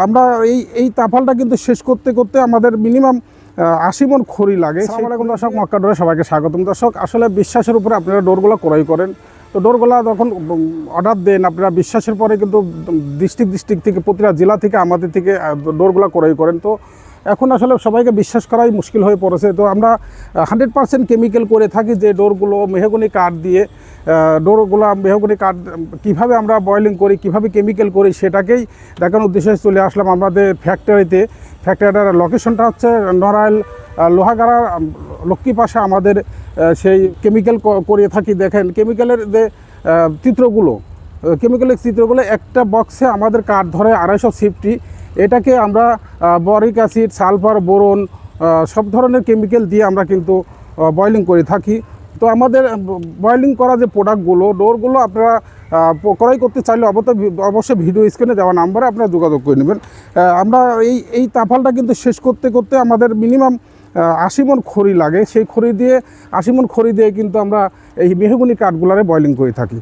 আমরা এই তাফালটা কিন্তু শেষ করতে করতে আমাদের মিনিমাম 80 মণ খড়ি লাগে। আসসালামু আলাইকুম দর্শক, মক্কা ডোরে সবাইকে স্বাগতম। দর্শক, আসলে বিশ্বাসের উপরে আপনারা ডোরগুলো ক্রয় করেন, তো ডোরগুলো যখন অর্ডার দেন আপনারা বিশ্বাসের পরে কিন্তু ডিস্ট্রিক্ট থেকে প্রতিটা জেলা থেকে আমাদের থেকে ডোরগুলো ক্রয় করেন। তো এখন আসলে সবাইকে বিশ্বাস করাই মুশকিল হয়ে পড়েছে। তো আমরা 100% কেমিক্যাল করে থাকি যে ডোরগুলো মেহগনি কাঠ দিয়ে, ডোরগুলো মেহগনি কাঠ কীভাবে আমরা বয়েলিং করি, কীভাবে কেমিক্যাল করি সেটাকেই দেখানোর উদ্দেশ্যে চলে আসলাম আমাদের ফ্যাক্টরিতে। ফ্যাক্টরিটার লোকেশনটা হচ্ছে নড়াইল লোহাগাড়ার লক্ষ্মী পাশে আমাদের সেই কেমিক্যাল করে থাকি। দেখেন কেমিক্যালের যে চিত্রগুলো একটা বক্সে আমাদের কাঠ ধরে 250। এটাকে আমরা বরিক অ্যাসিড, সালফার, বোরন সব ধরনের কেমিক্যাল দিয়ে আমরা কিন্তু বয়েলিং করে থাকি। তো আমাদের বয়েলিং করা যে প্রোডাক্টগুলো, ডোরগুলো আপনারা ক্রয় করতে চাইলে অবশ্যই ভিডিও স্ক্রিনে দেওয়া নাম্বারে আপনারা যোগাযোগ করে নেবেন। আমরা এই তাফালটা কিন্তু শেষ করতে করতে আমাদের মিনিমাম 80 মণ খড়ি লাগে। সেই 80 মণ খড়ি দিয়ে কিন্তু আমরা এই মেহগনি কাঠগুলারে বয়েলিং করে থাকি।